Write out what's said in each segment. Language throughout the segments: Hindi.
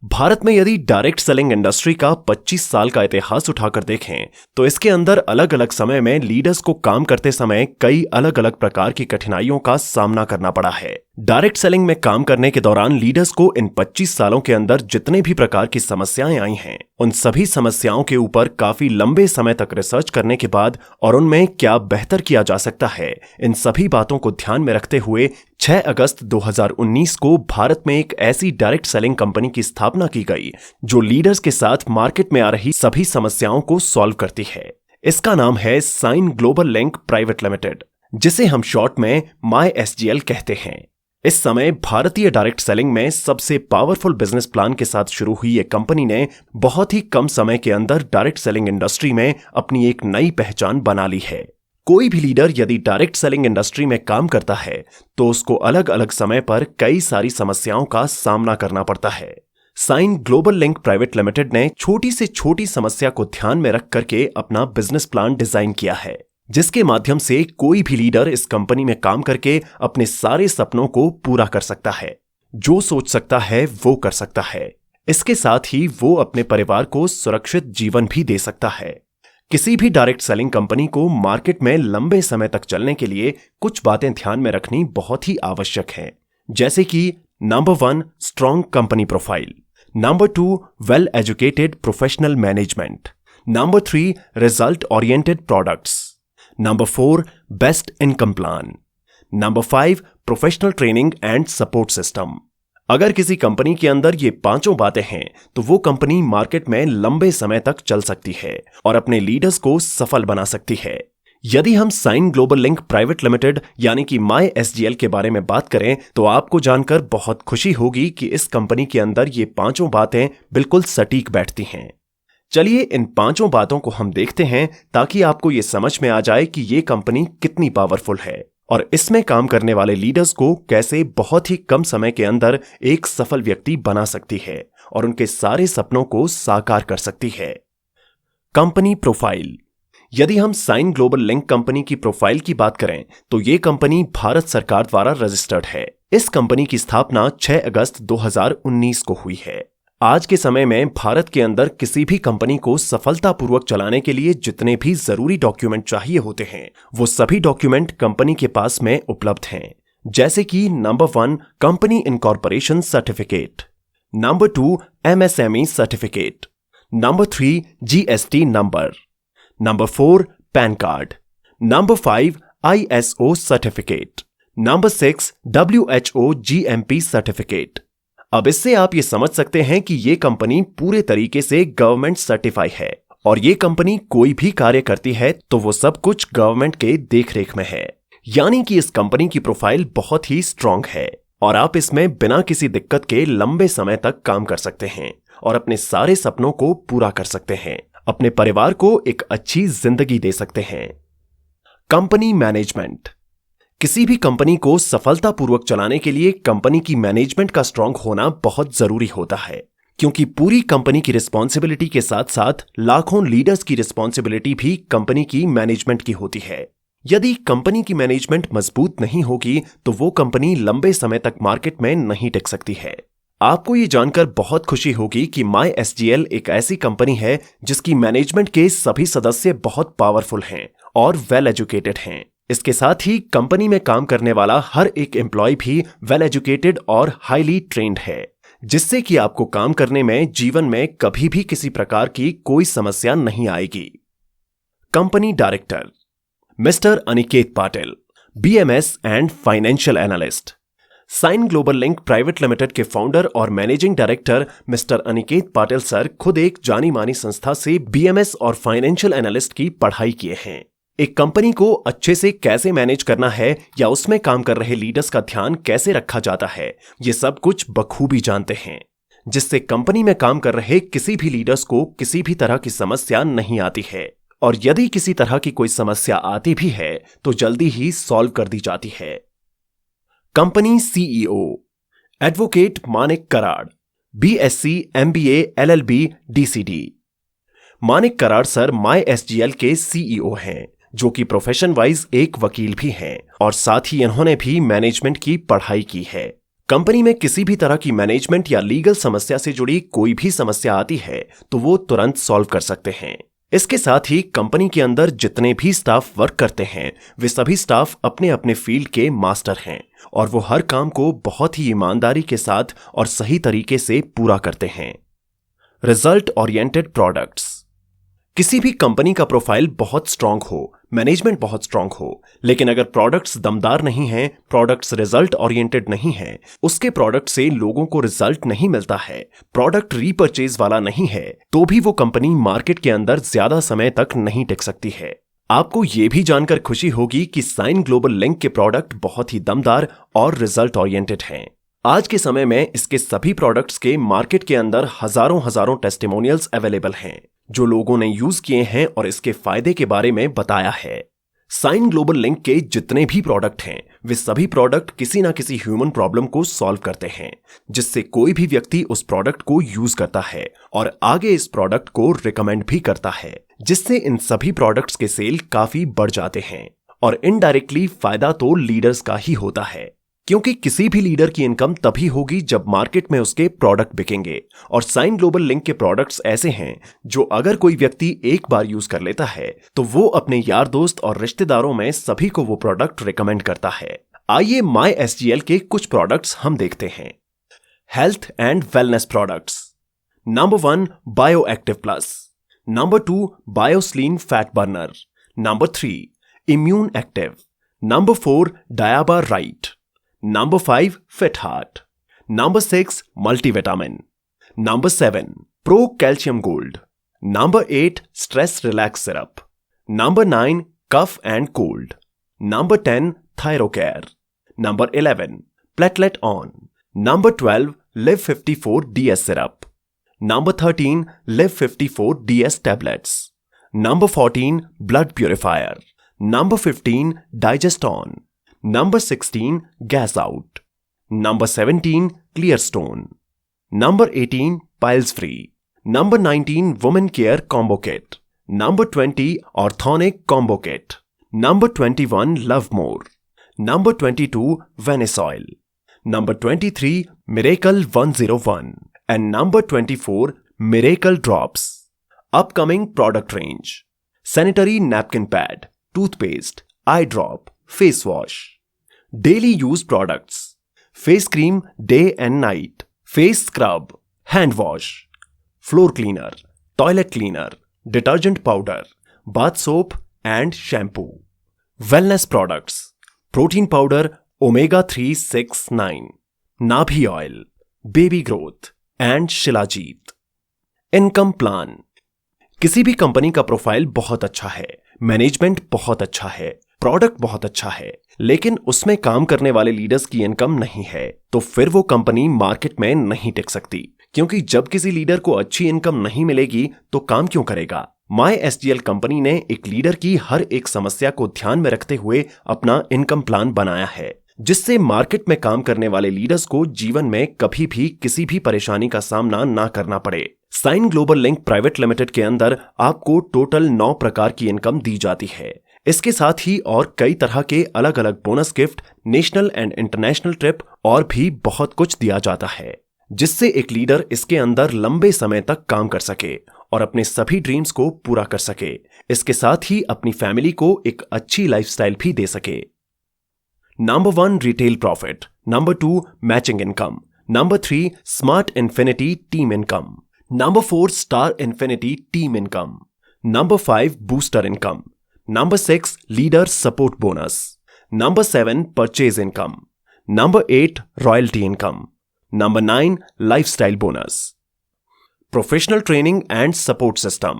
भारत में यदि डायरेक्ट सेलिंग इंडस्ट्री का 25 साल का इतिहास उठाकर देखें तो इसके अंदर अलग अलग समय में लीडर्स को काम करते समय कई अलग अलग प्रकार की कठिनाइयों का सामना करना पड़ा है। डायरेक्ट सेलिंग में काम करने के दौरान लीडर्स को इन 25 सालों के अंदर जितने भी प्रकार की समस्याएं आई हैं, उन सभी समस्याओं के ऊपर काफी लंबे समय तक रिसर्च करने के बाद और उनमें क्या बेहतर किया जा सकता है, इन सभी बातों को ध्यान में रखते हुए 6 अगस्त 2019 को भारत में एक ऐसी डायरेक्ट सेलिंग कंपनी की स्थापना की गई जो लीडर्स के साथ मार्केट में आ रही सभी समस्याओं को सॉल्व करती है। इसका नाम है Sign Global Link Private Limited, जिसे हम शॉर्ट में MySGL कहते हैं। इस समय भारतीय डायरेक्ट सेलिंग में सबसे पावरफुल बिजनेस प्लान के साथ शुरू हुई ये कंपनी ने बहुत ही कम समय के अंदर डायरेक्ट सेलिंग इंडस्ट्री में अपनी एक नई पहचान बना ली है। कोई भी लीडर यदि डायरेक्ट सेलिंग इंडस्ट्री में काम करता है तो उसको अलग अलग समय पर कई सारी समस्याओं का सामना करना पड़ता है। Sign Global Link Private Limited ने छोटी से छोटी समस्या को ध्यान में रख करके अपना बिजनेस प्लान डिजाइन किया है, जिसके माध्यम से कोई भी लीडर इस कंपनी में काम करके अपने सारे सपनों को पूरा कर सकता है। जो सोच सकता है वो कर सकता है। इसके साथ ही वो अपने परिवार को सुरक्षित जीवन भी दे सकता है। किसी भी डायरेक्ट सेलिंग कंपनी को मार्केट में लंबे समय तक चलने के लिए कुछ बातें ध्यान में रखनी बहुत ही आवश्यक हैं, जैसे कि number 1 strong company profile, number 2 well educated professional management, number 3 result oriented products, number 4 best income plan, number 5 professional training and support system. अगर किसी कंपनी के अंदर ये पांचों बातें हैं तो वो कंपनी मार्केट में लंबे समय तक चल सकती है और अपने लीडर्स को सफल बना सकती है। यदि हम Sign Global Link Private Limited यानी कि MySGL के बारे में बात करें तो आपको जानकर बहुत खुशी होगी कि इस कंपनी के अंदर ये पांचों बातें बिल्कुल सटीक बैठती हैं। चलिए इन पांचों बातों को हम देखते हैं ताकि आपको ये समझ में आ जाए कि ये कंपनी कितनी पावरफुल है और इसमें काम करने वाले लीडर्स को कैसे बहुत ही कम समय के अंदर एक सफल व्यक्ति बना सकती है और उनके सारे सपनों को साकार कर सकती है। Company profile. यदि हम साइन ग्लोबल लिंक कंपनी की प्रोफाइल की बात करें तो ये कंपनी भारत सरकार द्वारा रजिस्टर्ड है। इस कंपनी की स्थापना 6 अगस्त 2019 को हुई है। आज के समय में भारत के अंदर किसी भी कंपनी को सफलतापूर्वक चलाने के लिए जितने भी जरूरी डॉक्यूमेंट चाहिए होते हैं वो सभी डॉक्यूमेंट कंपनी के पास में उपलब्ध हैं, जैसे कि number 1 company incorporation certificate, number 2 MSME certificate, number 3 GST number, number 4 pan card, number 5 ISO certificate, number 6 WHO GMP certificate. अब इससे आप ये समझ सकते हैं कि ये कंपनी पूरे तरीके से गवर्नमेंट सर्टिफाई है और ये कंपनी कोई भी कार्य करती है तो वो सब कुछ गवर्नमेंट के देखरेख में है। यानी कि इस कंपनी की प्रोफाइल बहुत ही स्ट्रांग है और आप इसमें बिना किसी दिक्कत के लंबे समय तक काम कर सकते हैं और अपने सारे सपनों को पूरा कर सकते हैं, अपने परिवार को एक अच्छी जिंदगी दे सकते हैं। Company management. किसी भी कंपनी को सफलतापूर्वक चलाने के लिए कंपनी की मैनेजमेंट का स्ट्रांग होना बहुत जरूरी होता है, क्योंकि पूरी कंपनी की रिस्पॉन्सिबिलिटी के साथ साथ लाखों लीडर्स की रिस्पॉन्सिबिलिटी भी कंपनी की मैनेजमेंट की होती है। यदि कंपनी की मैनेजमेंट मजबूत नहीं होगी तो वो कंपनी लंबे समय तक मार्केट में नहीं टिक सकती है। आपको ये जानकर बहुत खुशी होगी कि MySGL एक ऐसी कंपनी है जिसकी मैनेजमेंट के सभी सदस्य बहुत पावरफुल हैं और वेल एजुकेटेड हैं। इसके साथ ही कंपनी में काम करने वाला हर एक एम्प्लॉय भी वेल एजुकेटेड और हाईली ट्रेन्ड है, जिससे कि आपको काम करने में जीवन में कभी भी किसी प्रकार की कोई समस्या नहीं आएगी। Company director Mister Aniket Patil, BMS and financial analyst. Sign Global Link Private Limited के फाउंडर और managing director Mister Aniket Patil sir खुद एक जानी मानी संस्था से BMS और फाइनेंशियल एनालिस्ट की पढ़ाई किए हैं। एक कंपनी को अच्छे से कैसे मैनेज करना है या उसमें काम कर रहे लीडर्स का ध्यान कैसे रखा जाता है, ये सब कुछ बखूबी जानते हैं, जिससे कंपनी में काम कर रहे किसी भी लीडर्स को किसी भी तरह की समस्या नहीं आती है और यदि किसी तरह की कोई समस्या आती भी है तो जल्दी ही सॉल्व कर दी जाती है। Company CEO advocate Manik Karad, BSc MBA LLB DCD। Manik Karad sir MySGL के CEO हैं, जो कि प्रोफेशन वाइज एक वकील भी हैं और साथ ही इन्होंने भी मैनेजमेंट की पढ़ाई की है। कंपनी में किसी भी तरह की मैनेजमेंट या लीगल समस्या से जुड़ी कोई भी समस्या आती है तो वो तुरंत सॉल्व कर सकते हैं। इसके साथ ही कंपनी के अंदर जितने भी स्टाफ वर्क करते हैं वे सभी स्टाफ अपने अपने फील्ड के मास्टर हैं और वो हर काम को बहुत ही ईमानदारी के साथ और सही तरीके से पूरा करते हैं। Result oriented products. किसी भी कंपनी का प्रोफाइल बहुत स्ट्रांग हो, मैनेजमेंट बहुत स्ट्रांग हो, लेकिन अगर प्रोडक्ट्स दमदार नहीं हैं, प्रोडक्ट्स रिजल्ट ओरिएंटेड नहीं हैं, उसके प्रोडक्ट से लोगों को रिजल्ट नहीं मिलता है, प्रोडक्ट रीपरचेज वाला नहीं है, तो भी वो कंपनी मार्केट के अंदर ज्यादा समय तक नहीं टिक सकती है। आपको ये भी जानकर खुशी होगी कि साइन ग्लोबल लिंक के प्रोडक्ट बहुत ही दमदार और रिजल्ट ओरिएंटेड हैं। आज के समय में इसके सभी प्रोडक्ट्स के मार्केट के अंदर हजारों टेस्टिमोनियल्स अवेलेबल हैं जो लोगों ने यूज किए हैं और इसके फायदे के बारे में बताया है। साइन ग्लोबल लिंक के जितने भी प्रोडक्ट हैं वे सभी प्रोडक्ट किसी ना किसी ह्यूमन प्रॉब्लम को सॉल्व करते हैं, जिससे कोई भी व्यक्ति उस प्रोडक्ट को यूज करता है और आगे इस प्रोडक्ट को रिकमेंड भी करता है, जिससे इन सभी प्रोडक्ट्स के सेल काफी बढ़ जाते हैं और इनडायरेक्टली फायदा तो लीडर्स का ही होता है, क्योंकि किसी भी लीडर की इनकम तभी होगी जब मार्केट में उसके प्रोडक्ट बिकेंगे। और साइन ग्लोबल लिंक के प्रोडक्ट्स ऐसे हैं जो अगर कोई व्यक्ति एक बार यूज कर लेता है तो वो अपने यार दोस्त और रिश्तेदारों में सभी को वो प्रोडक्ट रिकमेंड करता है। आइए MySGL के कुछ प्रोडक्ट्स हम देखते हैं। Health and wellness products. Number 1 bioactive plus, number 2 Bioslim fat burner, number 3 immune active, number 4 Diaba right, Number 5 Fit Heart, Number 6 Multivitamin, Number 7 Pro Calcium Gold, Number 8 Stress Relax Syrup, Number 9 Cough and Cold, Number 10 Thyrocare, Number 11 Platelet On, Number 12 Live 54 DS Syrup, Number 13 Live 54 DS Tablets, Number 14 Blood Purifier, Number 15 Digest On, Number 16 Gas Out, Number 17 Clear Stone, Number 18 Piles Free, Number 19 Women Care Combo Kit, Number 20 Orthonic Combo Kit, Number 21 Love More, Number 22 Venice Oil, Number 23 Miracle 101 and Number 24 Miracle Drops. Upcoming product range: sanitary napkin pad, toothpaste, eye drop, face wash. Daily use products: face cream day and night, face scrub, hand wash, floor cleaner, toilet cleaner, detergent powder, bath soap and shampoo. Wellness products: protein powder omega 369, Nabhi oil, baby growth and Shilajit. Income plan: किसी भी कंपनी का प्रोफाइल बहुत अच्छा है, मैनेजमेंट बहुत अच्छा है, प्रोडक्ट बहुत अच्छा है, लेकिन उसमें काम करने वाले लीडर्स की इनकम नहीं है, तो फिर वो कंपनी मार्केट में नहीं टिक सकती, क्योंकि जब किसी लीडर को अच्छी इनकम नहीं मिलेगी तो काम क्यों करेगा। MySGL कंपनी ने एक लीडर की हर एक समस्या को ध्यान में रखते हुए अपना इनकम प्लान बनाया है, जिससे मार्केट में काम करने वाले लीडर्स को जीवन में कभी भी किसी भी परेशानी का सामना ना करना पड़े। Sign Global Link Private Limited के अंदर आपको टोटल 9 प्रकार की इनकम दी जाती है। इसके साथ ही और कई तरह के अलग अलग bonus gift, national and international trip और भी बहुत कुछ दिया जाता है, जिससे एक लीडर इसके अंदर लंबे समय तक काम कर सके और अपने सभी ड्रीम्स को पूरा कर सके। इसके साथ ही अपनी फैमिली को एक अच्छी लाइफस्टाइल भी दे सके। Number 1 retail profit, number 2 matching income, number 3 smart infinity team income, number 4 star infinity team income, number 5 booster income, number 6 leader support bonus, number 7 purchase income, number 8 royalty income, number 9 lifestyle bonus. Professional training and support system: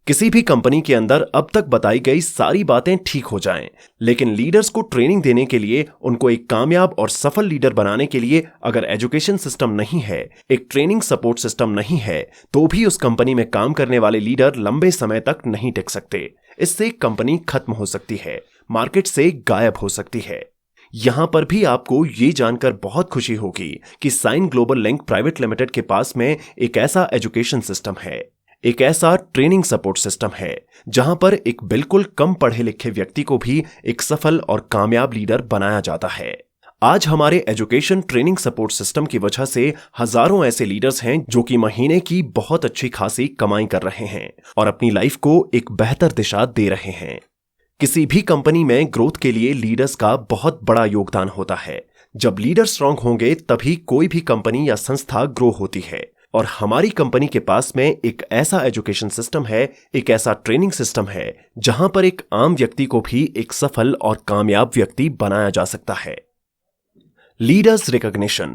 किसी भी कंपनी के अंदर अब तक बताई गई सारी बातें ठीक हो जाएं, लेकिन लीडर्स को ट्रेनिंग देने के लिए, उनको एक कामयाब और सफल लीडर बनाने के लिए अगर एजुकेशन सिस्टम नहीं है, एक ट्रेनिंग सपोर्ट सिस्टम नहीं है, तो भी उस कंपनी में काम करने वाले लीडर लंबे समय तक नहीं टिक सकते। इससे कंपनी खत्म हो सकती है, मार्केट से गायब हो सकती है। यहां पर भी आपको ये जानकर बहुत खुशी होगी कि Sign Global Link Private Limited के पास में एक ऐसा एजुकेशन सिस्टम है, एक ऐसा ट्रेनिंग सपोर्ट सिस्टम है, जहां पर एक बिल्कुल कम पढ़े लिखे व्यक्ति को भी एक सफल और कामयाब लीडर बनाया जाता है। आज हमारे एजुकेशन ट्रेनिंग सपोर्ट सिस्टम की वजह से हजारों ऐसे लीडर्स हैं जो कि महीने की बहुत अच्छी खासी कमाई कर रहे हैं और अपनी लाइफ को एक बेहतर दिशा दे रहे हैं। किसी भी कंपनी में ग्रोथ के लिए लीडर्स का बहुत बड़ा योगदान होता है। जब लीडर स्ट्रांग होंगे तभी कोई भी कंपनी या संस्था ग्रो होती है। और हमारी कंपनी के पास में एक ऐसा एजुकेशन सिस्टम है, एक ऐसा ट्रेनिंग सिस्टम है जहां पर एक आम व्यक्ति को भी एक सफल और कामयाब व्यक्ति बनाया जा सकता है। Leaders recognition.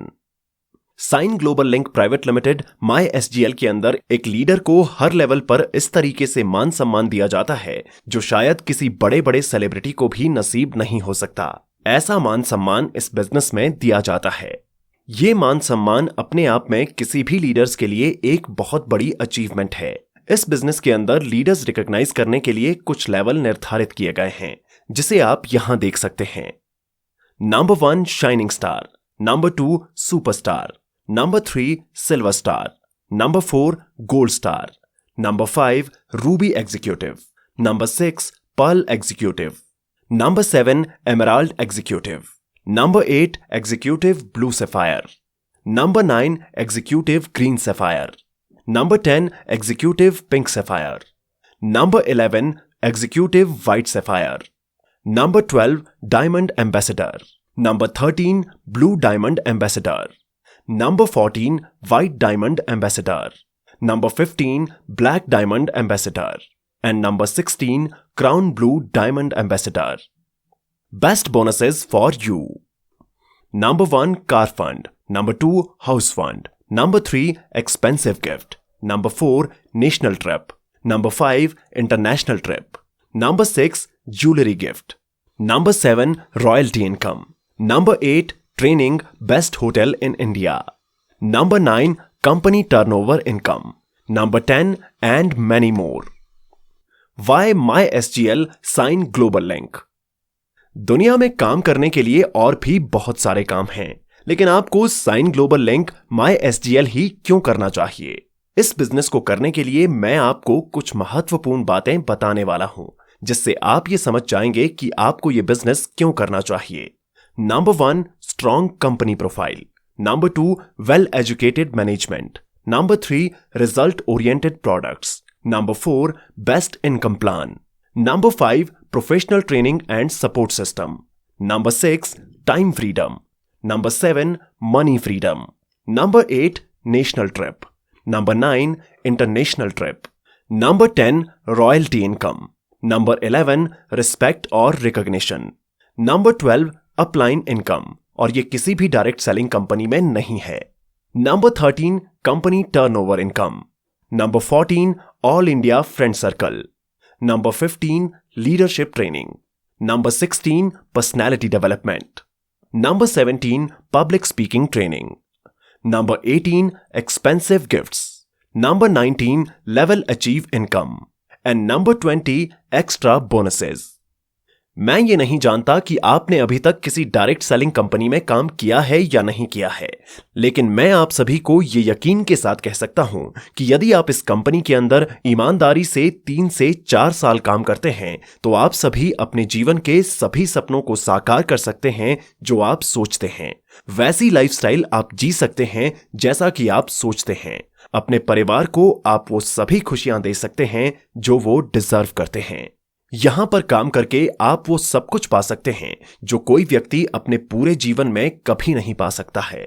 Sign Global Link Private Limited MySGL के अंदर एक लीडर को हर लेवल पर इस तरीके से मान सम्मान दिया जाता है जो शायद किसी बड़े बड़े सेलिब्रिटी को भी नसीब नहीं हो सकता। ऐसा मान सम्मान इस बिजनेस में दिया जाता है। ये मान सम्मान अपने आप में किसी भी लीडर्स के लिए एक बहुत बड़ी अचीवमेंट है। इस बिजनेस के अंदर लीडर्स रिकॉग्नाइज करने के लिए कुछ लेवल निर्धारित किए गए हैं जिसे आप यहां देख सकते हैं। Number 1 shining star, number 2 superstar, number 3 silver star, number 4 gold star, number 5 ruby executive, number 6 pearl executive, number 7 emerald executive, number 8 executive blue sapphire, number 9 executive green sapphire, number 10 executive pink sapphire, number 11 executive white sapphire, number 12 diamond ambassador, number 13 blue diamond ambassador, number 14 white diamond ambassador, number 15 black diamond ambassador and number 16 crown blue diamond ambassador. Best bonuses for you. Number 1 car fund, number 2 house fund, number 3 expensive gift, number 4 national trip, number 5 international trip, number 6 jewelry gift, number 7 royalty income, number 8 training best hotel in India, number 9 company turnover income, number 10 and many more. Why MySGL sign global link? दुनिया में काम करने के लिए और भी बहुत सारे काम हैं, लेकिन आपको साइन ग्लोबल लिंक MySGL ही क्यों करना चाहिए? इस बिजनेस को करने के लिए मैं आपको कुछ महत्वपूर्ण बातें बताने वाला हूं जिससे आप ये समझ जाएंगे कि आपको ये बिजनेस क्यों करना चाहिए। Number 1 strong company profile, number 2 well educated management, number 3 result oriented products, number 4 best income plan, number 5 professional training and support system, number 6 time freedom, number 7 money freedom, number 8 national trip, number 9 international trip, number 10 royalty income, number 11 respect और recognition, number 12 upline income और ये किसी भी डायरेक्ट सेलिंग कंपनी में नहीं है, number 13 company turnover income, number 14 all India friend circle, number 15 leadership training, number 16 personality development, number 17 public speaking training, number 18 expensive gifts, number 19 level achieve income and number 20 extra bonuses. मैं ये नहीं जानता कि आपने अभी तक किसी डायरेक्ट सेलिंग कंपनी में काम किया है या नहीं किया है, लेकिन मैं आप सभी को ये यकीन के साथ कह सकता हूं कि यदि आप इस कंपनी के अंदर ईमानदारी से 3 से 4 साल काम करते हैं तो आप सभी अपने जीवन के सभी सपनों को साकार कर सकते हैं जो आप सोचते हैं। वैसी लाइफस्टाइल आप जी सकते हैं जैसा कि आप सोचते हैं। अपने परिवार को आप वो सभी खुशियां दे सकते हैं जो वो डिजर्व करते हैं। यहां पर काम करके आप वो सब कुछ पा सकते हैं जो कोई व्यक्ति अपने पूरे जीवन में कभी नहीं पा सकता है।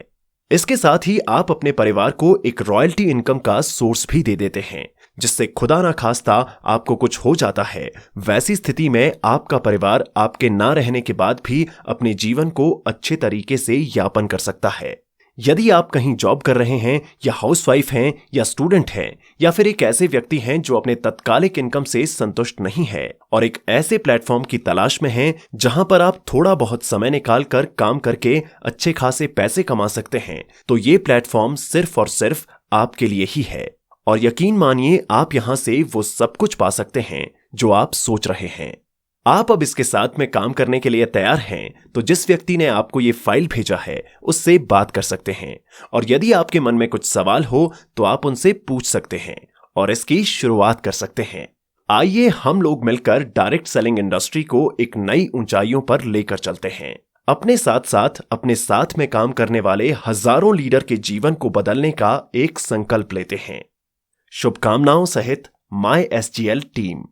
इसके साथ ही आप अपने परिवार को एक रॉयल्टी इनकम का सोर्स भी दे देते हैं जिससे खुदा ना खास्ता आपको कुछ हो जाता है, वैसी स्थिति में आपका परिवार आपके ना रहने के बाद भी अपने जीवन को अच्छे तरीके से यापन कर सकता है। यदि आप कहीं जॉब कर रहे हैं या हाउसवाइफ हैं या स्टूडेंट हैं या फिर एक ऐसे व्यक्ति हैं जो अपने तत्कालिक इनकम से संतुष्ट नहीं है और एक ऐसे प्लेटफॉर्म की तलाश में हैं जहां पर आप थोड़ा बहुत समय निकाल कर काम करके अच्छे खासे पैसे कमा सकते हैं, तो ये प्लेटफॉर्म सिर्फ और सिर्फ आपके लिए ही है। और यकीन मानिए आप यहां से वो सब कुछ पा सकते हैं जो आप सोच रहे हैं। आप अब इसके साथ में काम करने के लिए तैयार हैं तो जिस व्यक्ति ने आपको ये फाइल भेजा है उससे बात कर सकते हैं और यदि आपके मन में कुछ सवाल हो तो आप उनसे पूछ सकते हैं और इसकी शुरुआत कर सकते हैं। आइए हम लोग मिलकर डायरेक्ट सेलिंग इंडस्ट्री को एक नई ऊंचाइयों पर लेकर चलते हैं। अपने साथ साथ अपने साथ में काम करने वाले हजारों लीडर के जीवन को बदलने का एक संकल्प लेते हैं। शुभकामनाओं सहित माई एसजीएल टीम।